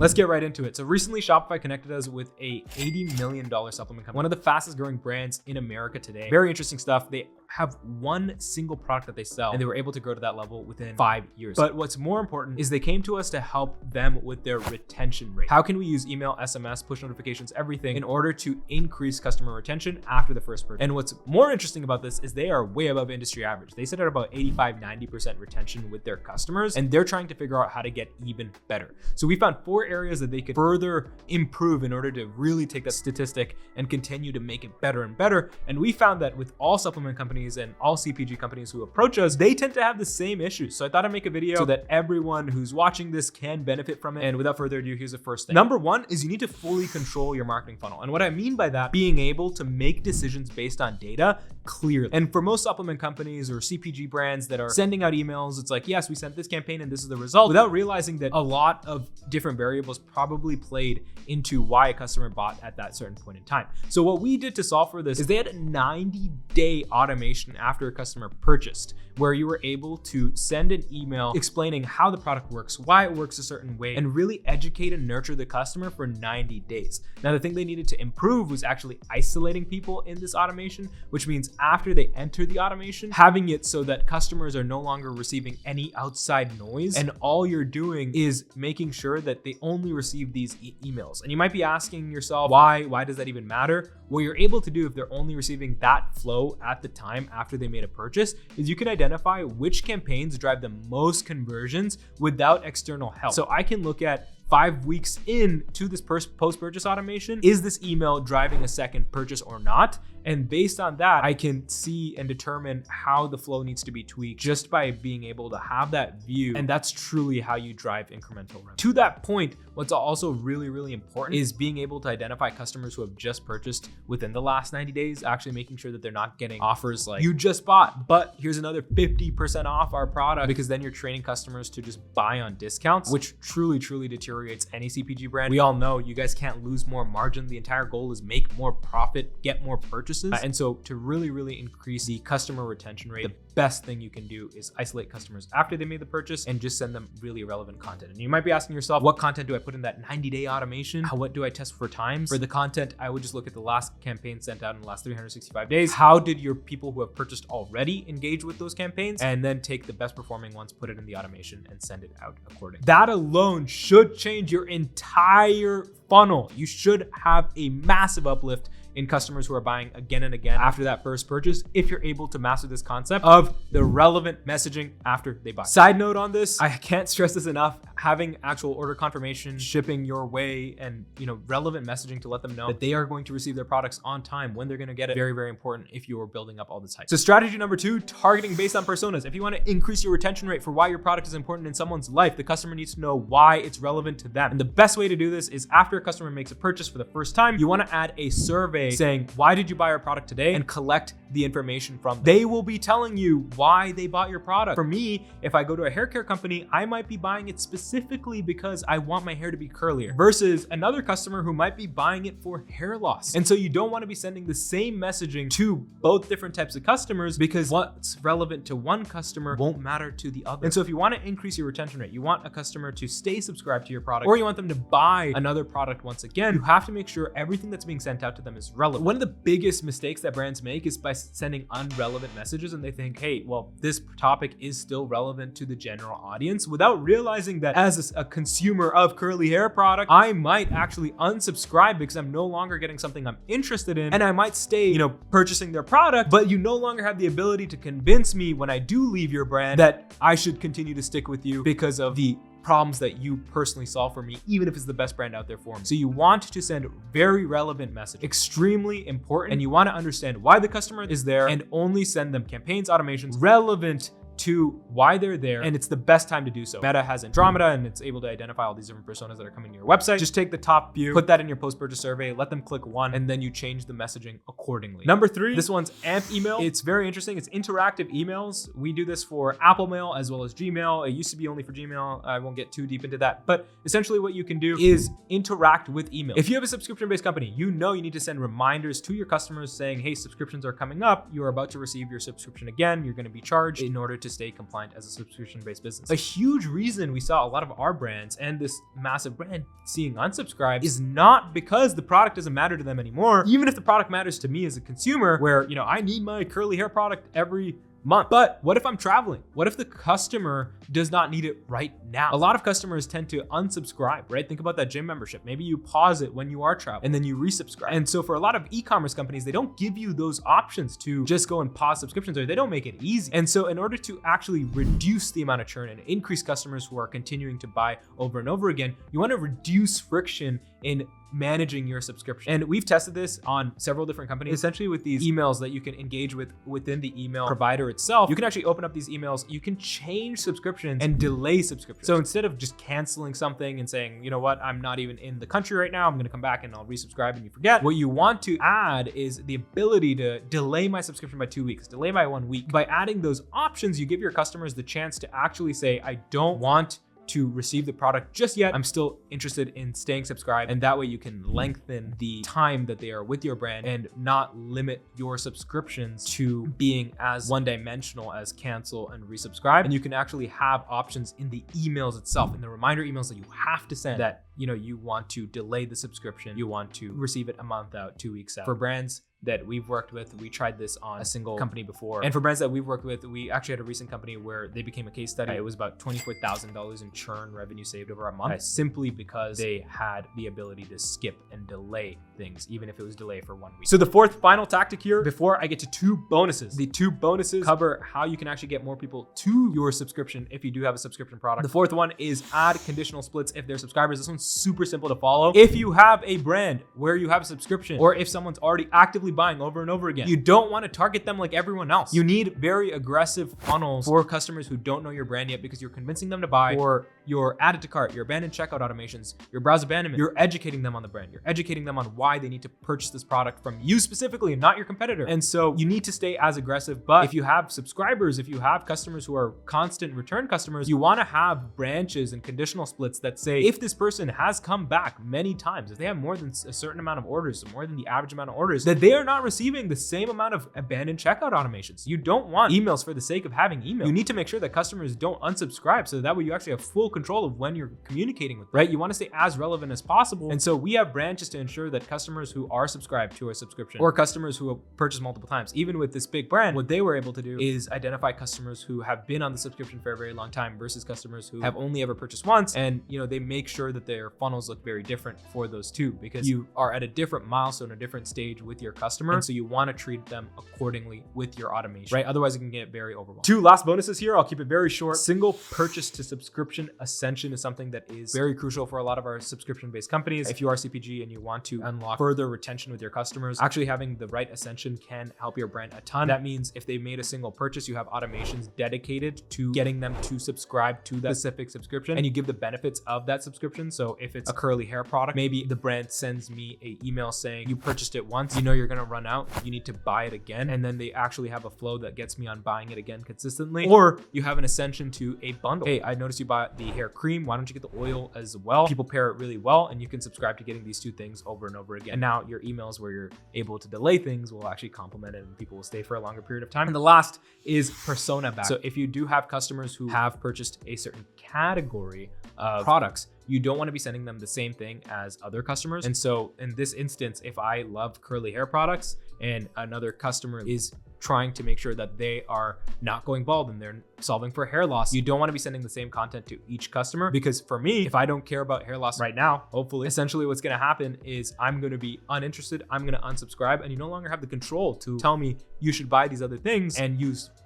Let's get right into it. So recently Shopify connected us with a $80 million supplement company, one of the fastest growing brands in America today. Very interesting stuff. They have one single product that they sell, and they were able to grow to that level within 5 years. But what's more important is they came to us to help them with their retention rate. How can we use email, SMS, push notifications, everything in order to increase customer retention after the first purchase? And what's more interesting about this is they are way above industry average. They sit at about 85-90% retention with their customers, and they're trying to figure out how to get even better. So we found 4 areas that they could further improve in order to really take that statistic and continue to make it better and better. And we found that with all supplement companies and all CPG companies who approach us, they tend to have the same issues. So I thought I'd make a video so that everyone who's watching this can benefit from it. And without further ado, here's the first thing. Number 1 is you need to fully control your marketing funnel. And what I mean by that, being able to make decisions based on data clearly. And for most supplement companies or CPG brands that are sending out emails, it's like, yes, we sent this campaign and this is the result, without realizing that a lot of different variables probably played into why a customer bought at that certain point in time. So what we did to solve for this is they had a 90-day automation after a customer purchased, where you were able to send an email explaining how the product works, why it works a certain way, and really educate and nurture the customer for 90 days. Now, the thing they needed to improve was actually isolating people in this automation, which means after they enter the automation, having it so that customers are no longer receiving any outside noise, and all you're doing is making sure that they only receive these emails. And you might be asking yourself, why does that even matter? What you're able to do if they're only receiving that flow at the time after they made a purchase is you can identify which campaigns drive the most conversions without external help. So I can look at 5 weeks into this post-purchase automation, is this email driving a second purchase or not? And based on that, I can see and determine how the flow needs to be tweaked just by being able to have that view. And that's truly how you drive incremental revenue. To that point, what's also really, really important is being able to identify customers who have just purchased within the last 90 days, actually making sure that they're not getting offers like, you just bought, but here's another 50% off our product, because then you're training customers to just buy on discounts, which truly, truly deteriorates any CPG brand. We all know you guys can't lose more margin. The entire goal is make more profit, get more purchases. And so to really, really increase the customer retention rate, the best thing you can do is isolate customers after they made the purchase and just send them really relevant content. And you might be asking yourself, what content do I put in that 90-day automation? What do I test for times? For the content, I would just look at the last campaign sent out in the last 365 days. How did your people who have purchased already engage with those campaigns? And then take the best performing ones, put it in the automation, and send it out accordingly. That alone should change your entire funnel. You should have a massive uplift in customers who are buying again and again after that first purchase, if you're able to master this concept of the relevant messaging after they buy. Side note on this, I can't stress this enough, having actual order confirmation, shipping your way, and relevant messaging to let them know that they are going to receive their products on time when they're going to get it. Very, very important if you are building up all this hype. So strategy number 2, targeting based on personas. If you want to increase your retention rate for why your product is important in someone's life, the customer needs to know why it's relevant to them. And the best way to do this is after a customer makes a purchase for the first time, you want to add a survey saying, why did you buy our product today? And collect the information from them. They will be telling you why they bought your product. For me, if I go to a hair care company, I might be buying it specifically because I want my hair to be curlier, versus another customer who might be buying it for hair loss. And so you don't want to be sending the same messaging to both different types of customers, because what's relevant to one customer won't matter to the other. And so if you want to increase your retention rate, you want a customer to stay subscribed to your product, or you want them to buy another product once again, you have to make sure everything that's being sent out to them is relevant. One of the biggest mistakes that brands make is by sending unrelevant messages, and they think, hey, well, this topic is still relevant to the general audience, without realizing that as a consumer of curly hair product, I might actually unsubscribe because I'm no longer getting something I'm interested in, and I might stay, purchasing their product, but you no longer have the ability to convince me when I do leave your brand that I should continue to stick with you because of the problems that you personally solve for me, even if it's the best brand out there for me. So you want to send very relevant message, extremely important, and you want to understand why the customer is there, and only send them campaigns, automations relevant to why they're there, and it's the best time to do so. Meta has Andromeda, and it's able to identify all these different personas that are coming to your website. Just take the top view, put that in your post-purchase survey, let them click one, and then you change the messaging accordingly. Number 3, this one's AMP email. It's very interesting. It's interactive emails. We do this for Apple Mail as well as Gmail. It used to be only for Gmail. I won't get too deep into that, but essentially what you can do is interact with email. If you have a subscription-based company, you need to send reminders to your customers saying, hey, subscriptions are coming up. You're about to receive your subscription again. You're going to be charged in order to stay compliant as a subscription-based business. A huge reason we saw a lot of our brands and this massive brand seeing unsubscribe is not because the product doesn't matter to them anymore, even if the product matters to me as a consumer, where, you know, I need my curly hair product every month. But what if I'm traveling? What if the customer does not need it right now? A lot of customers tend to unsubscribe, right? Think about that gym membership. Maybe you pause it when you are traveling and then you resubscribe. And so for a lot of e-commerce companies, they don't give you those options to just go and pause subscriptions, or they don't make it easy. And so in order to actually reduce the amount of churn and increase customers who are continuing to buy over and over again, you want to reduce friction in managing your subscription. And we've tested this on several different companies. Essentially, with these emails that you can engage with within the email provider itself, you can actually open up these emails, you can change subscriptions and delay subscriptions. So instead of just canceling something and saying, you know what, I'm not even in the country right now, I'm gonna come back and I'll resubscribe and you forget, what you want to add is the ability to delay my subscription by 2 weeks, delay by 1 week. By adding those options, you give your customers the chance to actually say, I don't want to receive the product just yet. I'm still interested in staying subscribed. And that way you can lengthen the time that they are with your brand and not limit your subscriptions to being as one-dimensional as cancel and resubscribe. And you can actually have options in the emails itself, in the reminder emails that you have to send, that, you know, you want to delay the subscription, you want to receive it a month out, 2 weeks out. For brands that we've worked with, we tried this on a single company before. And for brands that we've worked with, we actually had a recent company where they became a case study. It was about $24,000 in churn revenue saved over a month, simply because they had the ability to skip and delay things, even if it was delayed for 1 week. So the fourth final tactic here, before I get to two bonuses, the two bonuses cover how you can actually get more people to your subscription if you do have a subscription product. The fourth one is add conditional splits if they're subscribers. This one's super simple to follow. If you have a brand where you have a subscription, or if someone's already actively buying over and over again, you don't want to target them like everyone else. You need very aggressive funnels for customers who don't know your brand yet, because you're convincing them to buy, or your added to cart, your abandoned checkout automations, your browse abandonment. You're educating them on the brand. You're educating them on why they need to purchase this product from you specifically and not your competitor. And so you need to stay as aggressive. But if you have subscribers, if you have customers who are constant return customers, you want to have branches and conditional splits that say, if this person has come back many times, if they have more than a certain amount of orders, more than the average amount of orders, that they are not receiving the same amount of abandoned checkout automations. You don't want emails for the sake of having email. You need to make sure that customers don't unsubscribe, so that way you actually have full control of when you're communicating with them, right? You want to stay as relevant as possible. And so we have branches to ensure that customers who are subscribed to a subscription, or customers who have purchased multiple times, even with this big brand, what they were able to do is identify customers who have been on the subscription for a very long time versus customers who have only ever purchased once. And, you know, they make sure that their funnels look very different for those two, because you are at a different milestone, a different stage with your customer. And so you want to treat them accordingly with your automation, right? Otherwise it can get very overwhelming. Two last bonuses here. I'll keep it very short. Single purchase to subscription ascension is something that is very crucial for a lot of our subscription-based companies. If you are CPG and you want to unlock further retention with your customers, actually having the right ascension can help your brand a ton. That means if they made a single purchase, you have automations dedicated to getting them to subscribe to that specific subscription, and you give the benefits of that subscription. So if it's a curly hair product, maybe the brand sends me an email saying, you purchased it once, you know you're gonna run out, you need to buy it again. And then they actually have a flow that gets me on buying it again consistently. Or you have an ascension to a bundle. Hey, I noticed you bought the hair cream, why don't you get the oil as well? People pair it really well, and you can subscribe to getting these two things over and over again. And now your emails where you're able to delay things will actually complement it, and people will stay for a longer period of time. And the last is persona back. So if you do have customers who have purchased a certain category of products, you don't want to be sending them the same thing as other customers. And so in this instance, if I love curly hair products and another customer is trying to make sure that they are not going bald and they're solving for hair loss, you don't want to be sending the same content to each customer. Because for me, if I don't care about hair loss right now, hopefully, essentially what's going to happen is I'm going to be uninterested, I'm going to unsubscribe, and you no longer have the control to tell me you should buy these other things, and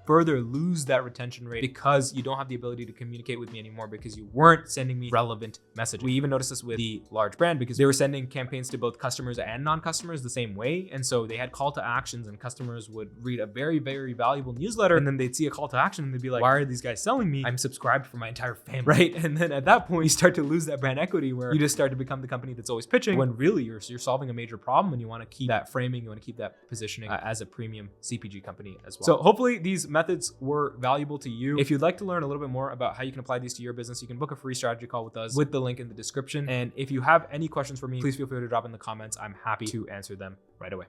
further lose that retention rate because you don't have the ability to communicate with me anymore because you weren't sending me relevant message. We even noticed this with the large brand because they were sending campaigns to both customers and non-customers the same way. And so they had call to actions, and customers would read a very, very valuable newsletter, and then they'd see a call to action and they'd be like, why are these guys selling me? I'm subscribed for my entire family, right? And then at that point, you start to lose that brand equity where you just start to become the company that's always pitching, when really you're solving a major problem, and you want to keep that framing, you want to keep that positioning as a premium CPG company as well. So hopefully these methods were valuable to you. If you'd like to learn a little bit more about how you can apply these to your business, you can book a free strategy call with us with the link in the description. And if you have any questions for me, please feel free to drop in the comments. I'm happy to answer them right away.